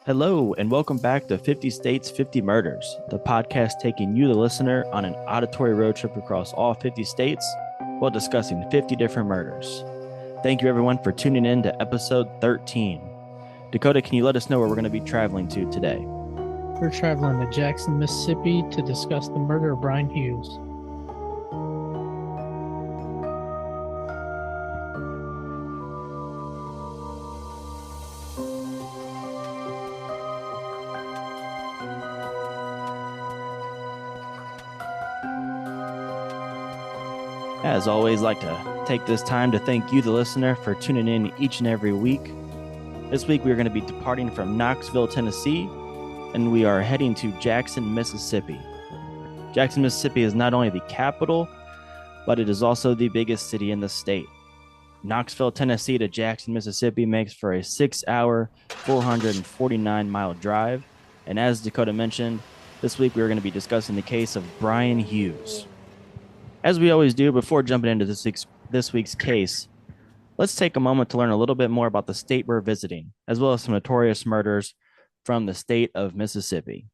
Hello, and welcome back to 50 States, 50 Murders, the podcast taking you, the listener, on an auditory road trip across all 50 states while discussing 50 different murders. Thank you, everyone, for tuning in to episode 13. Dakota, can you let us know where we're going to be traveling to today? We're traveling to Jackson, Mississippi to discuss the murder of Brian Hughes. As always, I'd like to take this time to thank you, the listener, for tuning in each and every week. This week, we're going to be departing from Knoxville, Tennessee, and we are heading to Jackson, Mississippi. Jackson, Mississippi is not only the capital, but it is also the biggest city in the state. Knoxville, Tennessee to Jackson, Mississippi makes for a 6-hour, 449-mile drive. And as Dakota mentioned, this week we're going to be discussing the case of Brian Hughes. As we always do, before jumping into this week's case, let's take a moment to learn a little bit more about the state we're visiting, as well as some notorious murders from the state of Mississippi.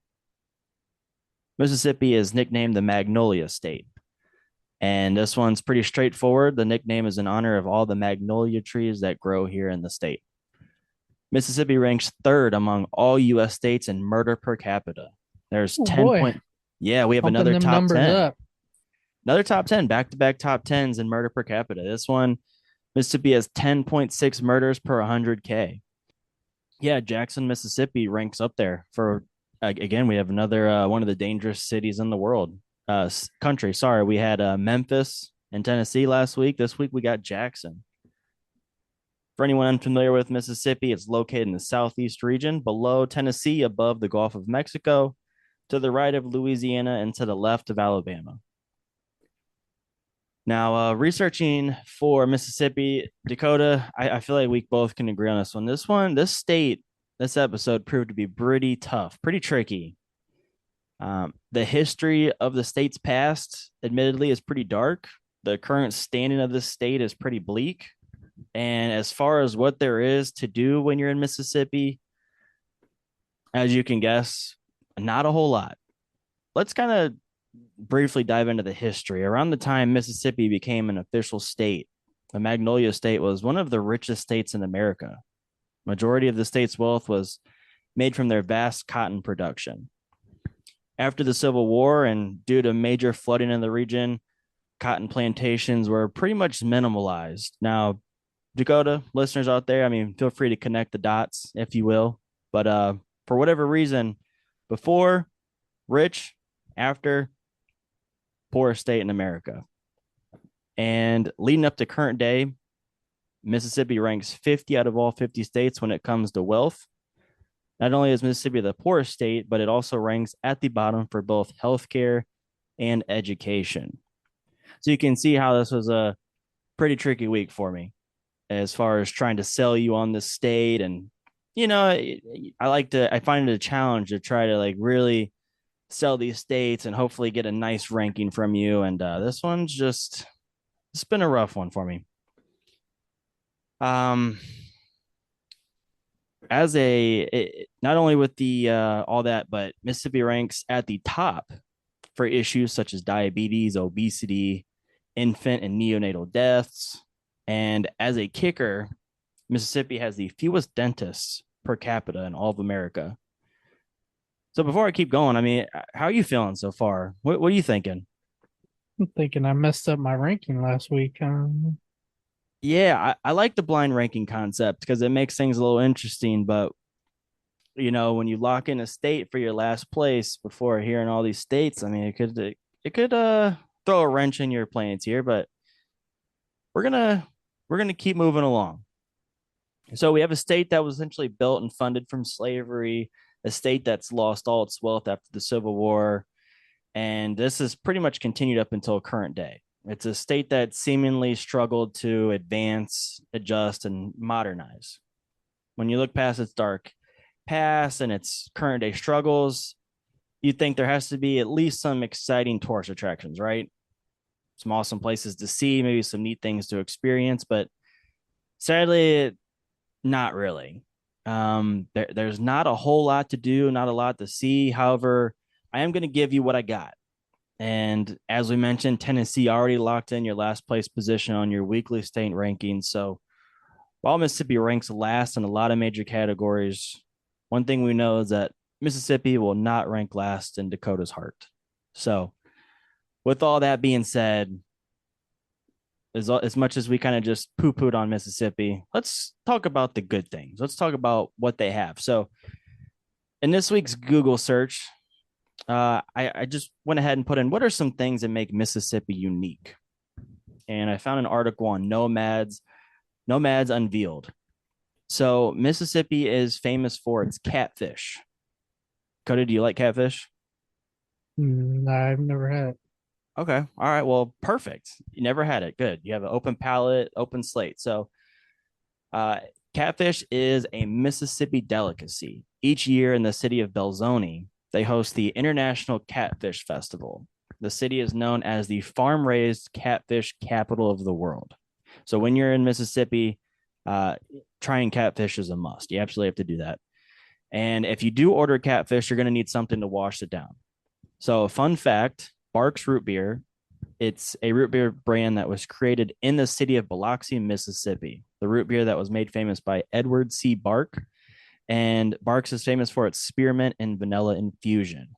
Mississippi is nicknamed the Magnolia State. And this one's pretty straightforward. The nickname is in honor of all the magnolia trees that grow here in the state. Mississippi ranks third among all U.S. states in murder per capita. There's Oh 10 boy, point. Yeah, we have pumping another them top numbers 10. up. Another top 10, back-to-back top 10s in murder per capita. This one, Mississippi has 10.6 murders per 100K. Yeah, Jackson, Mississippi ranks up there for, again, we have another one of the dangerous cities in the world. Country. Sorry, we had Memphis and Tennessee last week. This week we got Jackson. For anyone unfamiliar with Mississippi, it's located in the southeast region, below Tennessee, above the Gulf of Mexico, to the right of Louisiana, and to the left of Alabama. Now, researching for Mississippi, Dakota, I feel like we both can agree on this one. This state, this episode proved to be pretty tough, pretty tricky. The history of the state's past, admittedly, is pretty dark. The current standing of this state is pretty bleak. And as far as what there is to do when you're in Mississippi, as you can guess, not a whole lot. Let's kind of briefly dive into the history. Around the time Mississippi became an official state, the Magnolia State was one of the richest states in America. Majority of the state's wealth was made from their vast cotton production. After the Civil War and due to major flooding in the region, cotton plantations were pretty much minimalized. Now, Dakota, listeners out there, feel free to connect the dots, if you will. But for whatever reason, before, rich, after, poorest state in America. And leading up to current day, Mississippi ranks 50 out of all 50 states when it comes to wealth. Not only is Mississippi the poorest state, but it also ranks at the bottom for both healthcare and education. So you can see how this was a pretty tricky week for me as far as trying to sell you on this state. And, I find it a challenge to try to like really sell these states and hopefully get a nice ranking from you. And this one's just, it's been a rough one for me. Not only with the all that, but Mississippi ranks at the top for issues such as diabetes, obesity, infant and neonatal deaths. And as a kicker, Mississippi has the fewest dentists per capita in all of America. So before I keep going, how are you feeling so far? What are you thinking? I'm thinking I messed up my ranking last week. Yeah, I like the blind ranking concept because it makes things a little interesting. But when you lock in a state for your last place before hearing all these states, it could throw a wrench in your plans here. But we're gonna keep moving along. So we have a state that was essentially built and funded from slavery, a state that's lost all its wealth after the Civil War, and this has pretty much continued up until current day. It's a state that seemingly struggled to advance, adjust, and modernize. When you look past its dark past and its current day struggles, you'd think there has to be at least some exciting tourist attractions, right? Some awesome places to see, maybe some neat things to experience, but sadly, not really. There's not a whole lot to do, not a lot to see. However, I am going to give you what I got. And as we mentioned, Tennessee already locked in your last place position on your weekly state rankings. So while Mississippi ranks last in a lot of major categories, one thing we know is that Mississippi will not rank last in Dakota's heart. So, with all that being said, as much as we kind of just poo pooed on Mississippi, let's talk about the good things. Let's talk about what they have. So, in this week's Google search, I just went ahead and put in what are some things that make Mississippi unique. And I found an article on Nomads Unveiled. So Mississippi is famous for its catfish. Cody, do you like catfish? I've never had it. Okay. All right. Well, perfect. You never had it. Good. You have an open palate, open slate. So, uh, catfish is a Mississippi delicacy. Each year in the city of Belzoni, they host the International Catfish Festival. The city is known as the farm raised catfish capital of the world. So, when you're in Mississippi, uh, trying catfish is a must. You absolutely have to do that. And if you do order catfish, you're going to need something to wash it down. So, fun fact, Barks Root Beer, it's a root beer brand that was created in the city of Biloxi, Mississippi. The root beer that was made famous by Edward C. Bark. And Barks is famous for its spearmint and vanilla infusion.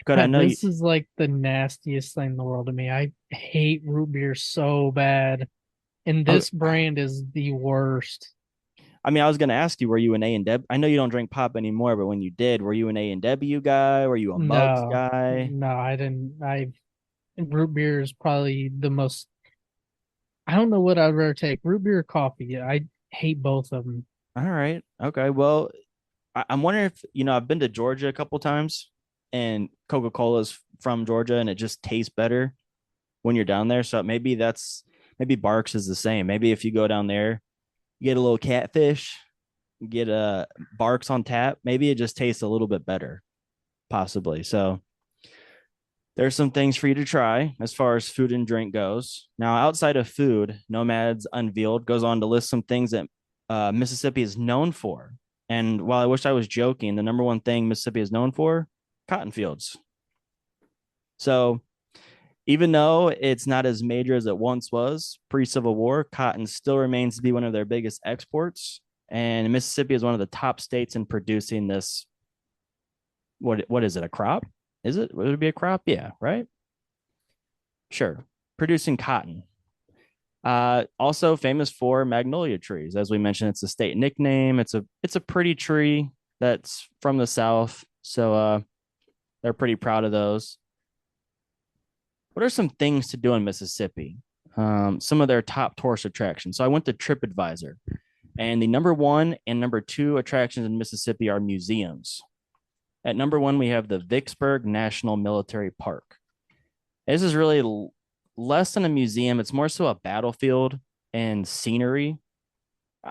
Good, I God, know you. this is like the nastiest thing in the world to me. I hate root beer so bad, and Oh, this brand is the worst. I mean, I was going to ask you, were you an A and W? I know you don't drink pop anymore, but when you did, were you an A and W guy? Were you a Mugs No, guy? no, I didn't. Root beer is probably the most. I don't know what I'd rather take, root beer or coffee. I hate both of them. All right. Okay. Well, I'm wondering if, I've been to Georgia a couple times and Coca-Cola is from Georgia and it just tastes better when you're down there. So maybe Barks is the same. Maybe if you go down there, you get a little catfish, get a Barks on tap, maybe it just tastes a little bit better, possibly. So there's some things for you to try as far as food and drink goes. Now, outside of food, Nomads Unveiled goes on to list some things that Mississippi is known for. And while I wish I was joking, the number one thing Mississippi is known for, cotton fields. So even though it's not as major as it once was pre Civil War, cotton still remains to be one of their biggest exports. And Mississippi is one of the top states in producing this. What is it? A crop? Is it? Would it be a crop? Yeah, right. Sure. Producing cotton. Also famous for magnolia trees. As we mentioned, it's a state nickname. It's a pretty tree that's from the South. So they're pretty proud of those. What are some things to do in Mississippi? Some of their top tourist attractions. So I went to TripAdvisor, and the number one and number two attractions in Mississippi are museums. At number one, we have the Vicksburg National Military Park. This is really less than a museum, it's more so a battlefield and scenery.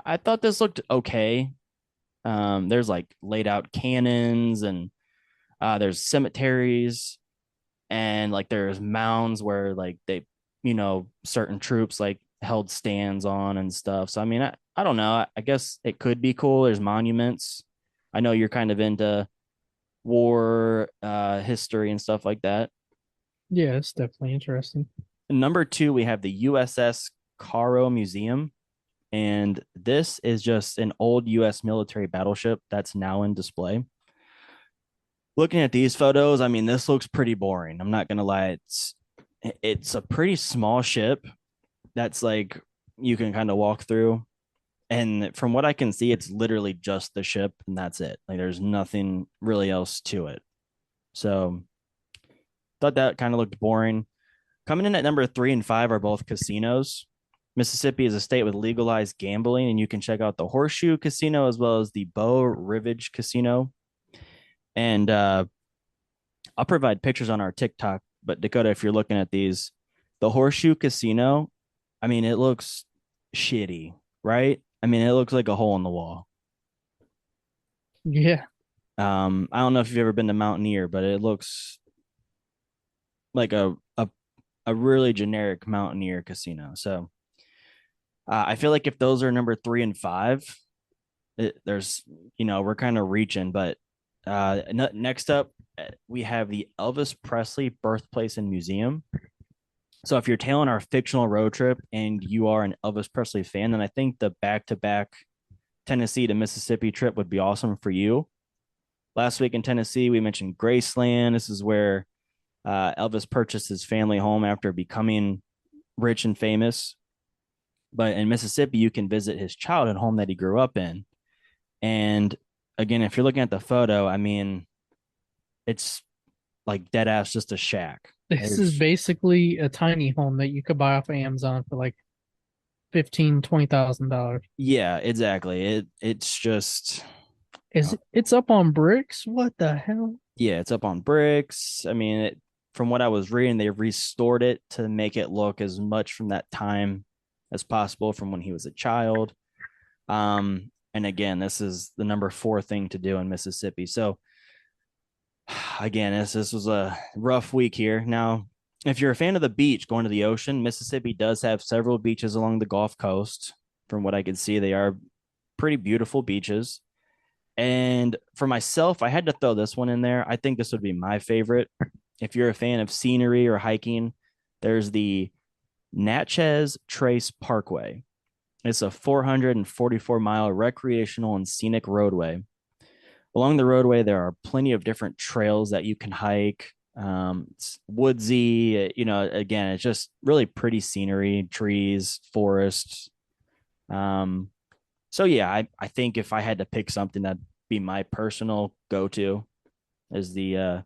I thought this looked okay. There's like laid out cannons and there's cemeteries and like there's mounds where like they, certain troops like held stands on and stuff. So I mean, I don't know. I guess it could be cool. There's monuments. I know you're kind of into war history and stuff like that. Yeah, it's definitely interesting. Number two, we have the USS Cairo Museum. And this is just an old US military battleship that's now in display. Looking at these photos, I mean, this looks pretty boring. I'm not gonna lie. It's a pretty small ship that's like you can kind of walk through. And from what I can see, it's literally just the ship and that's it. Like there's nothing really else to it. So thought that kind of looked boring. Coming in at number three and five are both casinos. Mississippi is a state with legalized gambling, and you can check out the Horseshoe Casino as well as the Bow Rivage Casino. And I'll provide pictures on our TikTok. But Dakota, if you're looking at these, the Horseshoe Casino, I mean, it looks shitty, right? I mean, it looks like a hole in the wall. Yeah. I don't know if you've ever been to Mountaineer, but it looks like a really generic Mountaineer casino. So I feel like if those are number three and five, there's, we're kind of reaching, but next up, we have the Elvis Presley Birthplace and Museum. So if you're tailing our fictional road trip and you are an Elvis Presley fan, then I think the back-to-back Tennessee to Mississippi trip would be awesome for you. Last week in Tennessee, we mentioned Graceland. This is where Elvis purchased his family home after becoming rich and famous. But in Mississippi, you can visit his childhood home that he grew up in. And again, if you're looking at the photo, I mean, it's like dead ass just a shack. This is There's, basically a tiny home that you could buy off of Amazon for like 15, $20,000. yeah, exactly. It's just It's up on bricks? What the hell? yeah, it's up on bricks. I mean, from what I was reading, they restored it to make it look as much from that time as possible from when he was a child. And again, this is the number 4 thing to do in Mississippi. So again, this was a rough week here. Now, if you're a fan of the beach, going to the ocean, Mississippi does have several beaches along the Gulf Coast. From what I could see, they are pretty beautiful beaches. And for myself, I had to throw this one in there. I think this would be my favorite. If you're a fan of scenery or hiking, there's the Natchez Trace Parkway. It's a 444-mile recreational and scenic roadway. Along the roadway, there are plenty of different trails that you can hike. It's woodsy, again, it's just really pretty scenery, trees, forests. So yeah, I think if I had to pick something, that'd be my personal go-to is the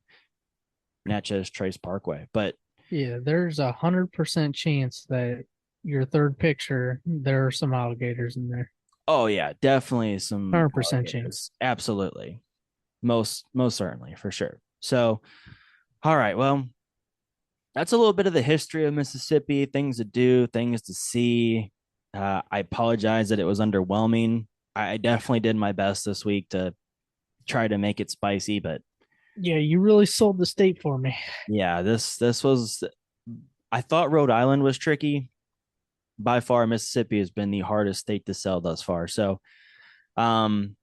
Natchez Trace Parkway. But Yeah, there's 100% chance that your third picture, there are some alligators in there. oh yeah, definitely some 100% chance. alligators. Absolutely. Most certainly, for sure. So, all right, well, that's a little bit of the history of Mississippi, things to do, things to see. I apologize that it was underwhelming. I definitely did my best this week to try to make it spicy, but Yeah, you really sold the state for me. yeah, this was. I thought Rhode Island was tricky. By far, Mississippi has been the hardest state to sell thus far. So, um,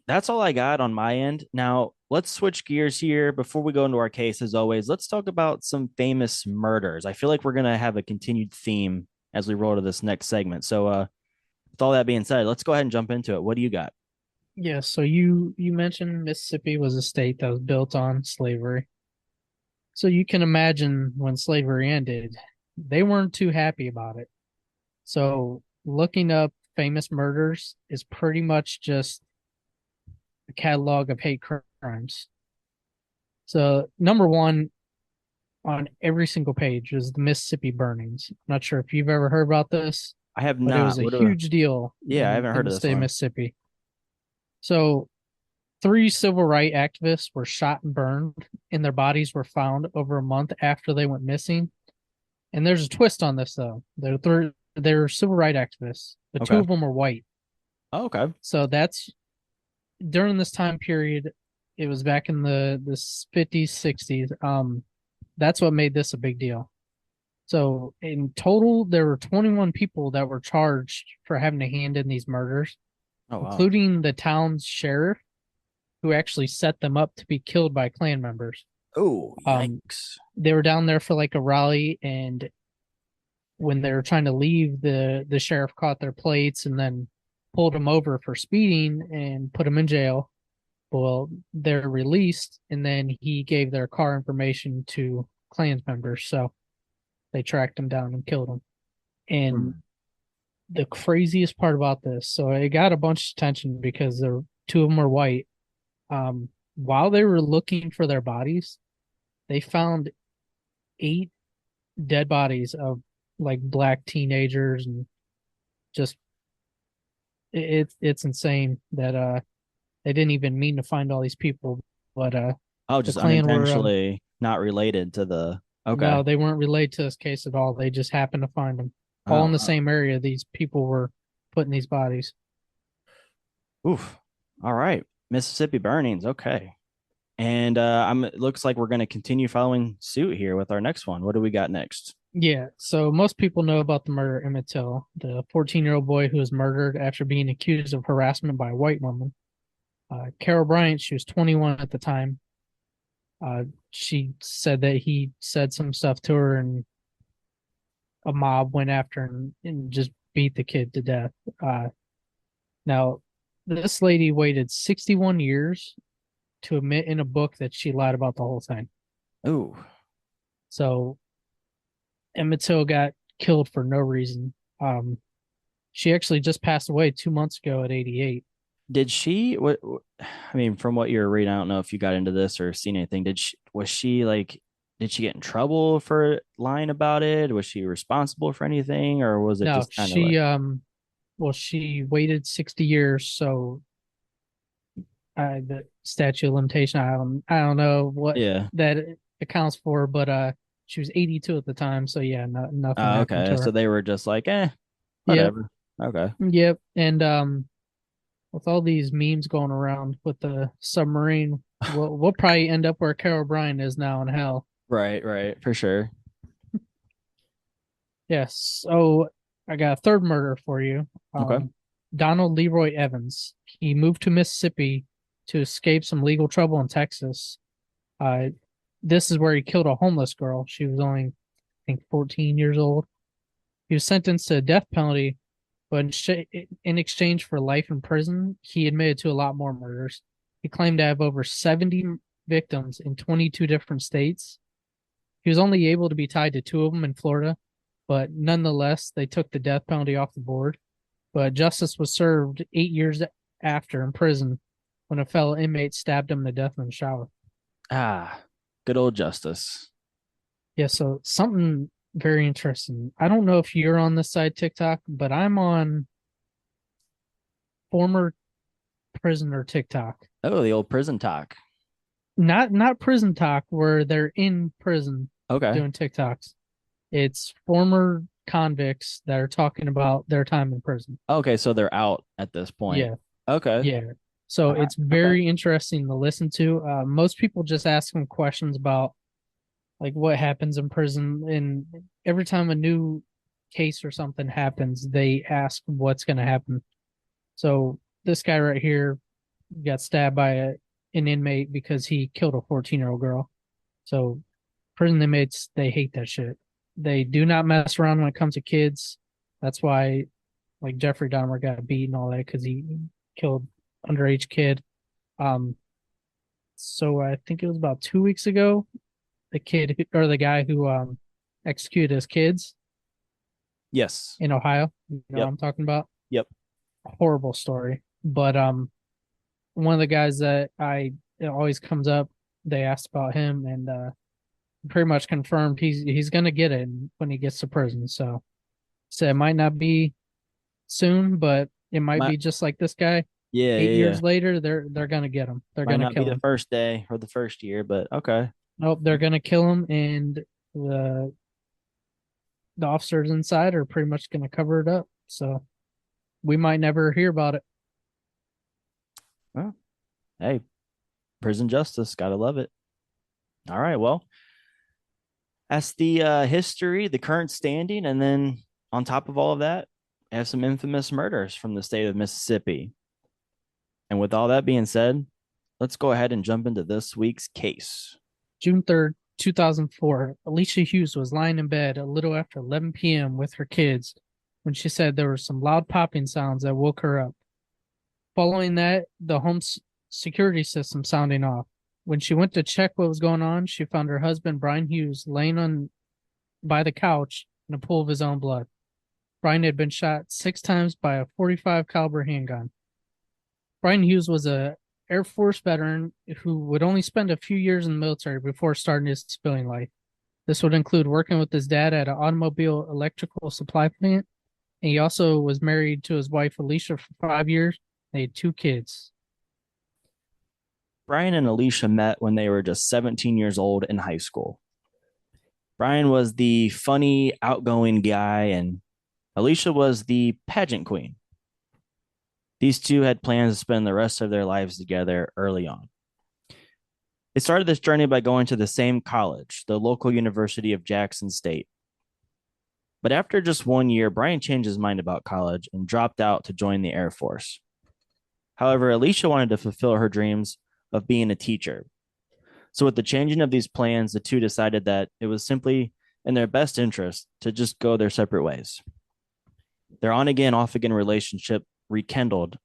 that's all I got on my end. Now, let's switch gears here before we go into our case. As always, let's talk about some famous murders. I feel like we're gonna have a continued theme as we roll to this next segment. So, with all that being said, let's go ahead and jump into it. What do you got? Yeah, so you mentioned Mississippi was a state that was built on slavery. So you can imagine when slavery ended, they weren't too happy about it. So looking up famous murders is pretty much just a catalog of hate crimes. So number one on every single page is the Mississippi burnings. I'm not sure if you've ever heard about this, I have but it was not. a What a huge deal Yeah, I haven't in heard the of this state of one. Mississippi. So 3 civil rights activists were shot and burned, and their bodies were found over a month after they went missing. And there's a twist on this, though. They're civil rights activists, but 2 Okay. of them are white. Oh, okay. So that's during this time period. It was back in the 50s, 60s. That's what made this a big deal. So in total, there were 21 people that were charged for having a hand in these murders, Oh, wow. including the town's sheriff, who actually set them up to be killed by Klan members. Oh, Um, yikes. they were down there for like a rally, and when they were trying to leave, the sheriff caught their plates and then pulled them over for speeding and put them in jail. Well, they're released, and then he gave their car information to Klan members, so they tracked them down and killed them. And Hmm. the craziest part about this, so it got a bunch of attention because there 2 of them were white. While they were looking for their bodies, they found 8 dead bodies of like black teenagers, and just it's insane that they didn't even mean to find all these people, but Oh, the just Klan were unintentionally not related to the. Okay. no, they weren't related to this case at all. They just happened to find them all Oh, in the wow. same area. These people were putting these bodies. Oof. All right. Mississippi burnings. Okay. And it looks like we're going to continue following suit here with our next one. What do we got next? Yeah, so most people know about the murder of Emmett Till, the 14-year-old boy who was murdered after being accused of harassment by a white woman. Carol Bryant, she was 21 at the time. She said that he said some stuff to her, and a mob went after and just beat the kid to death. Now, this lady waited 61 years to admit in a book that she lied about the whole thing. Ooh, So Emmett Till got killed for no reason. She actually just passed away 2 months ago at 88. did she? I mean, from what you're reading, I don't know if you got into this or seen anything. Did she? Was she like? Did she get in trouble for lying about it? Was she responsible for anything, or was it No, just kind of like? well, she waited 60 years, so the statute of limitation, I don't know what Yeah. that accounts for, but she was 82 at the time, so yeah, nothing happened to Okay. So her. they were just like, Yep, whatever. Okay. yep. And with all these memes going around with the submarine, we'll probably end up where Carol Bryan is now in hell. Right. Right. For sure. Yes. So I got a third murder for you. Okay. Donald Leroy Evans. He moved to Mississippi to escape some legal trouble in Texas. Uh, this is where he killed a homeless girl. She was only, I think, 14 years old. He was sentenced to a death penalty, but in exchange for life in prison, he admitted to a lot more murders. He claimed to have over 70 victims in 22 different states. He was only able to be tied to two of them in Florida, but nonetheless, they took the death penalty off the board. But justice was served 8 years after in prison when a fellow inmate stabbed him to death in the shower. Ah, good old justice. Yeah, so something very interesting. I don't know if you're on this side TikTok, but I'm on former prisoner TikTok. Oh, the old prison talk. Not prison talk where they're in prison Okay. doing TikToks. It's former convicts that are talking about their time in prison. Okay. So they're out at this point. Yeah, Okay. yeah. So it's Okay. very interesting to listen to. Most people just ask them questions about like what happens in prison, and every time a new case or something happens, they ask what's going to happen. So this guy right here got stabbed by an inmate because he killed a 14-year-old girl. So prison inmates, they hate that shit. They do not mess around when it comes to kids. That's why like Jeffrey Dahmer got beat and all that because he killed underage kid. Um, so I think it was about 2 weeks ago, the kid or the guy who executed his kids Yes. in Ohio. You know what Yep. I'm talking about? Yep. Horrible story. But one of the guys that I it always comes up, they asked about him and pretty much confirmed he's gonna get it when he gets to prison. So it might not be soon, but it might My, be just like this guy. yeah. eight Yeah. Yeah. years later, they're gonna get him. They're Might gonna not be kill the him. first day or the first year, but okay. Nope, they're gonna kill him, and the officers inside are pretty much gonna cover it up. So we might never hear about it. Well, hey, prison justice. Gotta love it. All right. Well, that's the history, the current standing, and then on top of all of that, I have some infamous murders from the state of Mississippi. And with all that being said, let's go ahead and jump into this week's case. June 3rd, 2004, Alicia Hughes was lying in bed a little after 11 p.m. with her kids when she said there were some loud popping sounds that woke her up. Following that, the home's security system sounding off. When she went to check what was going on, she found her husband, Brian Hughes, laying on by the couch in a pool of his own blood. Brian had been shot 6 times by a 45 caliber handgun. Brian Hughes was a Air Force veteran who would only spend a few years in the military before starting his civilian life. This would include working with his dad at an automobile electrical supply plant, and he also was married to his wife Alicia for 5 years. They had two kids. Brian and Alicia met when they were just 17 years old in high school. Brian was the funny, outgoing guy, and Alicia was the pageant queen. These two had plans to spend the rest of their lives together early on. They started this journey by going to the same college, the local University of Jackson State. But after just 1 year, Brian changed his mind about college and dropped out to join the Air Force. However, Alicia wanted to fulfill her dreams of being a teacher. So, with the changing of these plans, the two decided that it was simply in their best interest to just go their separate ways. Their on again, off again relationship rekindled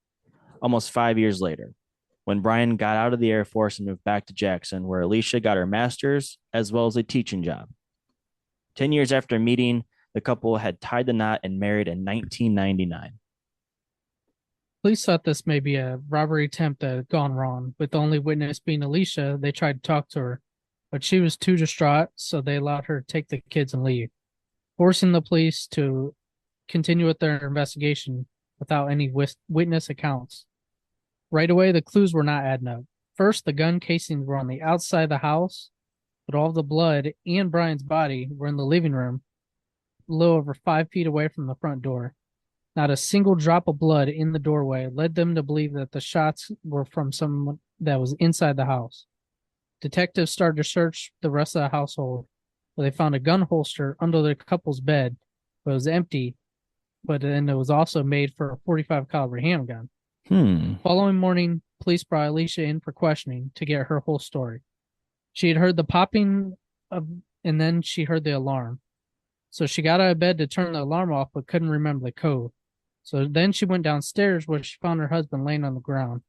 almost 5 years later when Brian got out of the Air Force and moved back to Jackson, where Alicia got her master's as well as a teaching job. 10 years after meeting, the couple had tied the knot and married in 1999. Police thought this may be a robbery attempt that had gone wrong. With the only witness being Alicia, they tried to talk to her, but she was too distraught, so they allowed her to take the kids and leave, forcing the police to continue with their investigation without any witness accounts. Right away, the clues were not adding up. First, the gun casings were on the outside of the house, but all the blood and Brian's body were in the living room, a little over 5 feet away from the front door. Not a single drop of blood in the doorway led them to believe that the shots were from someone that was inside the house. Detectives started to search the rest of the household, where they found a gun holster under the couple's bed, but it was empty, but then it was also made for a 45 caliber handgun. Following morning, police brought Alicia in for questioning to get her whole story. She had heard the popping of, and then she heard the alarm. So she got out of bed to turn the alarm off, but couldn't remember the code. So then she went downstairs where she found her husband laying on the ground.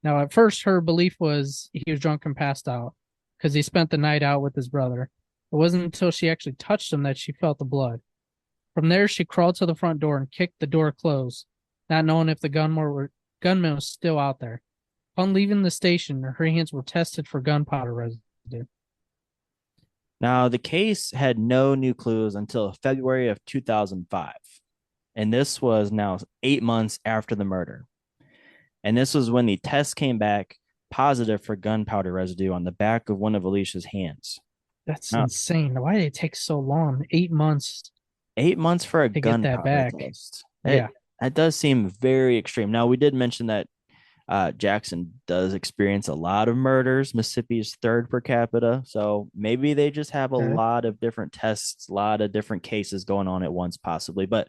Now, at first, her belief was he was drunk and passed out because he spent the night out with his brother. It wasn't until she actually touched him that she felt the blood. From there, she crawled to the front door and kicked the door closed, not knowing if the gunman was still out there. Upon leaving the station, her hands were tested for gunpowder residue. Now, the case had no new clues until February of 2005. And this was now 8 months after the murder. And this was when the test came back positive for gunpowder residue on the back of one of Alicia's hands. That's insane. Why did it take so long? 8 months. 8 months for a to get that gunpowder back. test. Yeah. That does seem very extreme. Now, we did mention that Jackson does experience a lot of murders. Mississippi is third per capita. So maybe they just have a lot of different tests, a lot of different cases going on at once, possibly. But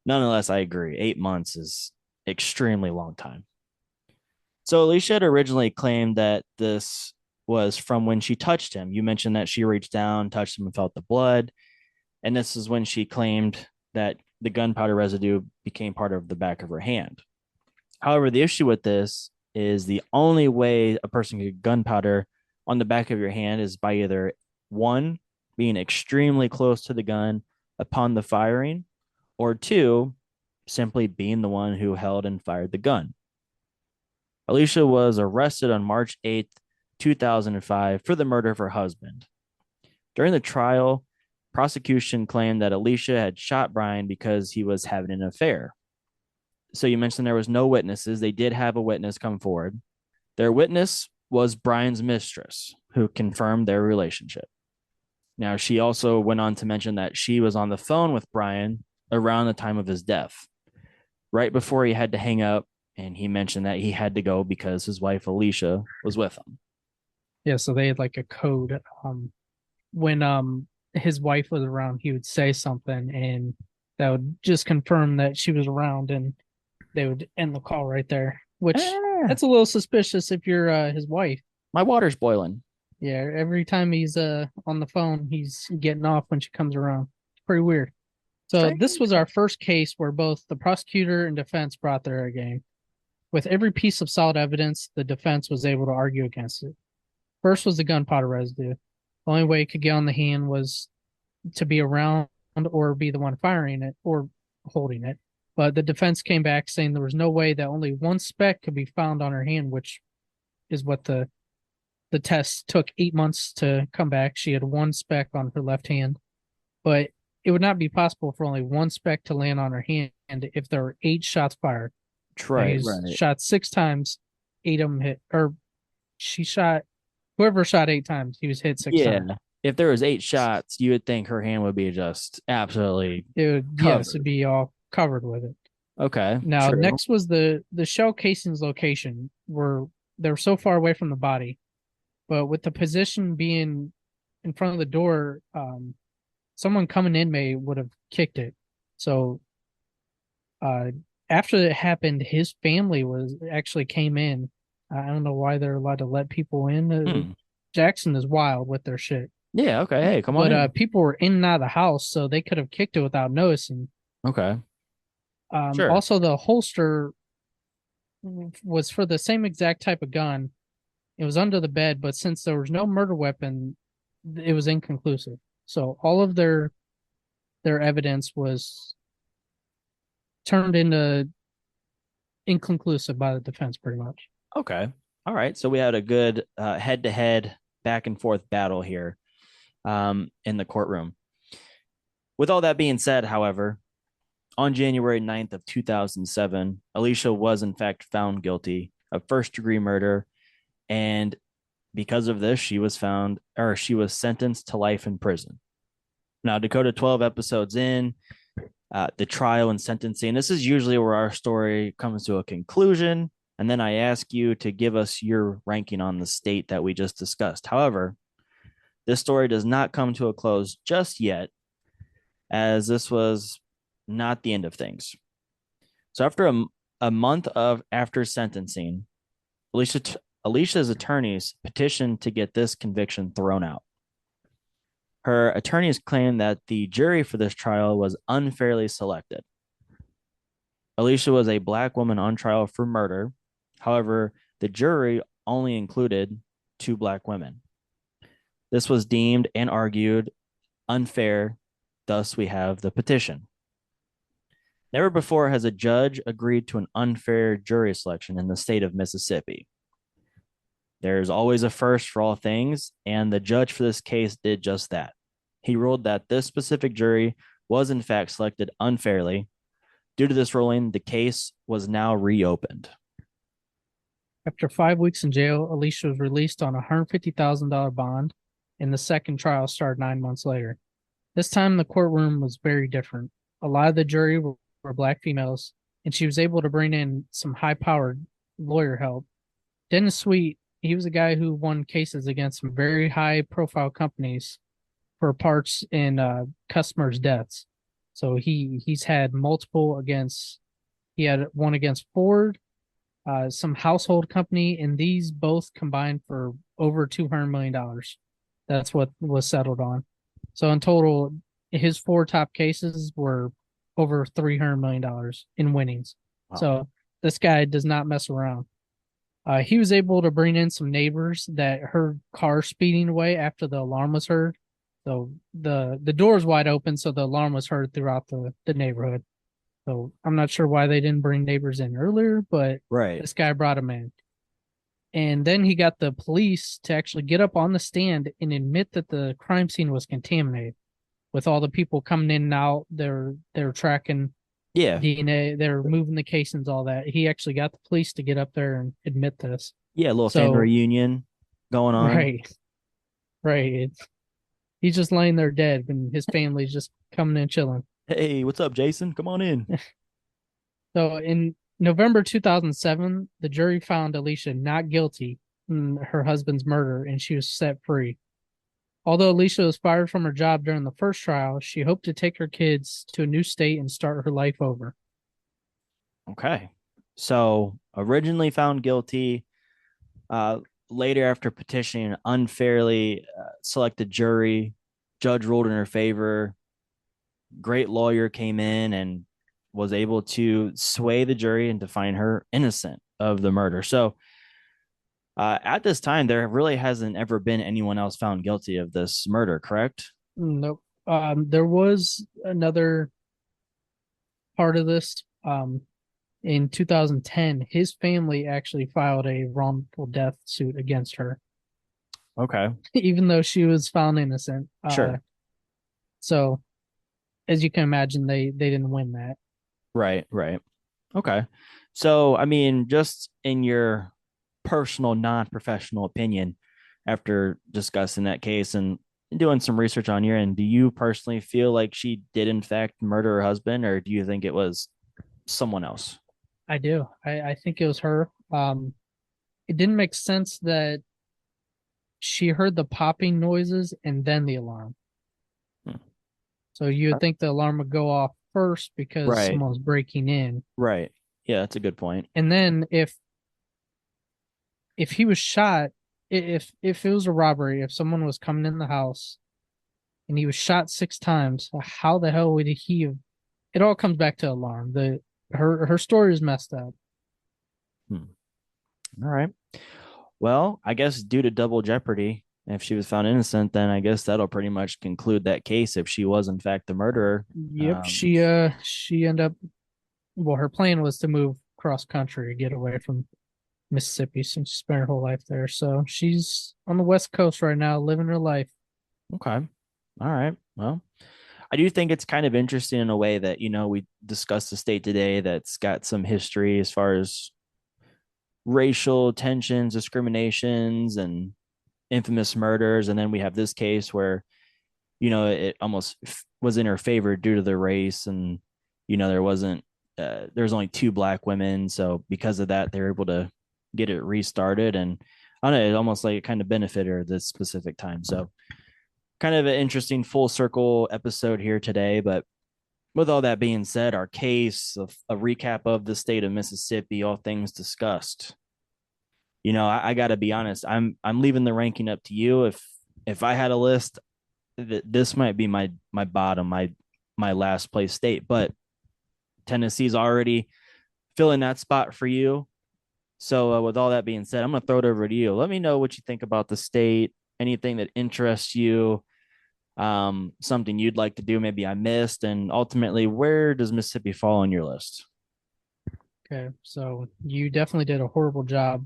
nonetheless, I agree. 8 months is extremely long time. So Alicia had originally claimed that this was from when she touched him. You mentioned that she reached down, touched him, and felt the blood. And this is when she claimed that the gunpowder residue became part of the back of her hand. However, the issue with this is the only way a person can get gunpowder on the back of your hand is by either one, being extremely close to the gun upon the firing, or two, simply being the one who held and fired the gun. Alicia was arrested on March 8th, 2005 for the murder of her husband. During the trial, prosecution claimed that Alicia had shot Brian because he was having an affair. So you mentioned there was no witnesses. They did have a witness come forward. Their witness was Brian's mistress, who confirmed their relationship. Now, she also went on to mention that she was on the phone with Brian around the time of his death, right before he had to hang up, and he mentioned that he had to go because his wife, Alicia, was with him. Yeah, so they had like a code. When his wife was around, he would say something, and that would just confirm that she was around, and they would end the call right there. Which that's a little suspicious if you're his wife. My water's boiling. Yeah, every time he's on the phone, he's getting off when she comes around. It's pretty weird. So this was our first case where both the prosecutor and defense brought their A game. With every piece of solid evidence, the defense was able to argue against it. First was the gunpowder residue. The only way it could get on the hand was to be around or be the one firing it or holding it. But the defense came back saying there was no way that only one speck could be found on her hand, which is what the test took 8 months to come back. She had one speck on her left hand, but it would not be possible for only one speck to land on her hand if there were 8 shots fired. Right. Shot 6 times, 8 of them hit, or she shot, whoever shot 8 times, he was hit 6 times. Yeah. If there was 8 shots, you would think her hand would be just absolutely it'd be all covered with it. Okay. Now, next was the shell casing's location, where they were so far away from the body, but with the position being in front of the door, someone coming in may would have kicked it. So uh, after it happened, his family was actually came in. I don't know why they're allowed to let people in. Hmm. Jackson is wild with their shit. Yeah. Okay. Hey, come on But in. people were in and out of the house, so they could have kicked it without noticing. Okay. Sure. Also, the holster was for the same exact type of gun. It was under the bed, but since there was no murder weapon, it was inconclusive. So all of their evidence was turned into inconclusive by the defense, pretty much. Okay. All right. So we had a good head-to-head, back and forth battle here in the courtroom. With all that being said, however, on January 9th of 2007, Alicia was in fact found guilty of first-degree murder, and because of this, she was sentenced to life in prison. Now, Dakota, 12 episodes in, the trial and sentencing. This is usually where our story comes to a conclusion. And then I ask you to give us your ranking on the state that we just discussed. However, this story does not come to a close just yet, as this was not the end of things. So after a month of after sentencing, Alicia's attorneys petitioned to get this conviction thrown out. Her attorneys claimed that the jury for this trial was unfairly selected. Alicia was a black woman on trial for murder. However, the jury only included two black women. This was deemed and argued unfair. Thus, we have the petition. Never before has a judge agreed to an unfair jury selection in the state of Mississippi. There's always a first for all things, and the judge for this case did just that. He ruled that this specific jury was in fact selected unfairly. Due to this ruling, the case was now reopened. After 5 weeks in jail, Alicia was released on a $150,000 bond, and the second trial started 9 months later. This time, the courtroom was very different. A lot of the jury were black females, and she was able to bring in some high-powered lawyer help. Dennis Sweet, he was a guy who won cases against some very high-profile companies for parts in customers' deaths. So he's had multiple against. He had one against Ford, some household company, and these both combined for over $200 million. That's what was settled on. So in total, his four top cases were over $300 million in winnings. Wow. So this guy does not mess around. He was able to bring in some neighbors that heard cars speeding away after the alarm was heard. So the door is wide open, so the alarm was heard throughout the neighborhood. So I'm not sure why they didn't bring neighbors in earlier, but Right. this guy brought them in. And then he got the police to actually get up on the stand and admit that the crime scene was contaminated. With all the people coming in and out, they're tracking Yeah. DNA, they're moving the casings, all that. He actually got the police to get up there and admit this. Yeah. A little family So reunion going on. right, right. He's just laying there dead, and his family's just coming in chilling. Hey, what's up, Jason? Come on in. So in November 2007, the jury found Alicia not guilty in her husband's murder, and she was set free. Although Alicia was fired from her job during the first trial, she hoped to take her kids to a new state and start her life over. Okay. So originally found guilty, uh, later after petitioning an unfairly selected jury, judge ruled in her favor. Great lawyer came in and was able to sway the jury and to find her innocent of the murder. So at this time, there really hasn't ever been anyone else found guilty of this murder, correct? Nope. There was another part of this. In 2010, his family actually filed a wrongful death suit against her, Okay. even though she was found innocent. Sure. So, as you can imagine, they didn't win that. Right. Right. Okay. So, I mean, just in your personal, non professional opinion, after discussing that case and doing some research on your end, do you personally feel like she did, in fact, murder her husband, or do you think it was someone else? I do. I think it was her. It didn't make sense that she heard the popping noises and then the alarm. Hmm. So you would think the alarm would go off first because Right. someone's breaking in. Right. Yeah, that's a good point. And then if he was shot, if it was a robbery, if someone was coming in the house and he was shot 6 times, how the hell would he have? It all comes back to alarm. The her story is messed up. Hmm. All right. Well, I guess due to double jeopardy, if she was found innocent, then I guess that'll pretty much conclude that case if she was in fact the murderer. Yep, she ended up. Well, her plan was to move cross country, get away from Mississippi since she spent her whole life there. So she's on the West Coast right now, living her life. Okay. All right. Well, I do think it's kind of interesting in a way that, we discussed a state today that's got some history as far as racial tensions, discriminations, and infamous murders. And then we have this case where, it almost was in her favor due to the race. And, there wasn't, there's only two black women. So because of that, they're able to get it restarted. And I don't know, it almost like it kind of benefited her this specific time. So kind of an interesting full circle episode here today. But with all that being said, our case, a recap of the state of Mississippi, all things discussed. I got to be honest. I'm leaving the ranking up to you. If I had a list, this might be my bottom, my last place state. But Tennessee's already filling that spot for you. So with all that being said, I'm gonna throw it over to you. Let me know what you think about the state. Anything that interests you, something you'd like to do, maybe I missed, and ultimately, where does Mississippi fall on your list? Okay, so you definitely did a horrible job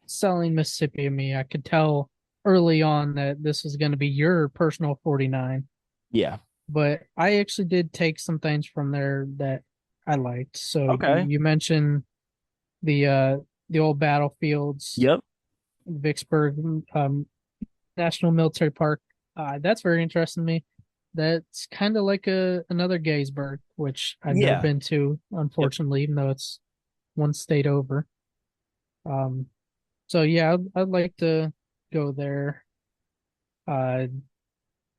selling Mississippi to me. I could tell early on that this was going to be your personal 49, Yeah. but I actually did take some things from there that I liked. So Okay. you mentioned the uh the old battlefields, Yep. Vicksburg National Military Park. That's very interesting to me. That's kind of like another Gettysburg, which I've never Yeah. been to, Yep. unfortunately, even though it's one state over. Um, so yeah, I'd like to go there. Uh,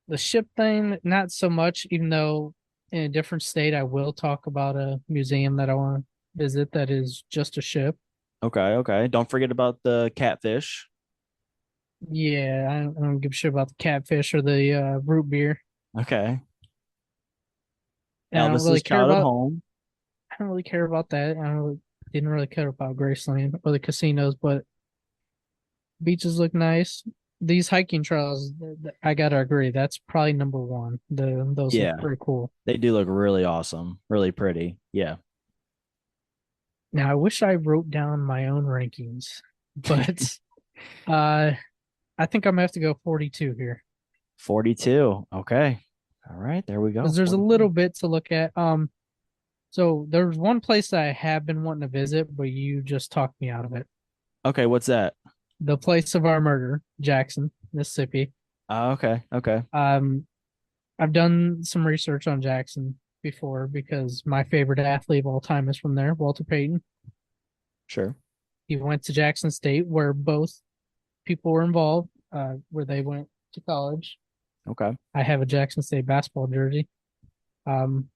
the ship thing, not so much, even though in a different state, I will talk about a museum that I want to visit that is just a ship. Okay. Okay. Don't forget about the catfish. Yeah, I don't give a shit about the catfish or the root beer. Okay. And Elvis's childhood home. I don't really care about that. Didn't really care about Graceland or the casinos, but beaches look nice. These hiking trails, I gotta agree, that's probably number one. Those look Yeah. pretty cool. They do look really awesome, really pretty. Yeah. Now I wish I wrote down my own rankings, but uh I think I'm gonna have to go 42 here 42. Okay. All right. There we go. because there's a 42. little bit to look at. So there's one place that I have been wanting to visit, but you just talked me out of it. Okay. What's that? The place of our murder, Jackson, Mississippi. Okay. Okay. Um, I've done some research on Jackson before because my favorite athlete of all time is from there, Walter Payton. Sure. He went to Jackson State, where both people were involved, where they went to college. Okay. I have a Jackson State basketball jersey. Um,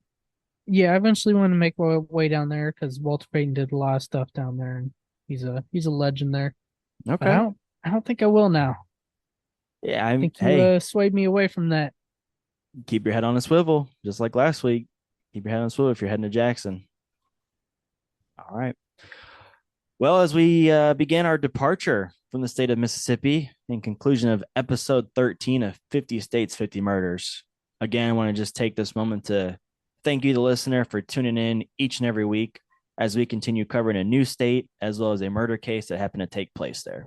yeah, I eventually want to make my way down there because Walter Payton did a lot of stuff down there, and he's a legend there. But Okay. I don't think I will now. Yeah. I think you Hey, swayed me away from that. keep your head on a swivel, just like last week. Keep your head on a swivel if you're heading to Jackson. All right. Well, as we begin our departure from the state of Mississippi in conclusion of episode 13 of 50 States, 50 Murders, again, I want to just take this moment to thank you, the listener, for tuning in each and every week as we continue covering a new state as well as a murder case that happened to take place there.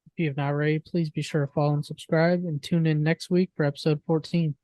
If you have not already, please be sure to follow and subscribe and tune in next week for episode 14.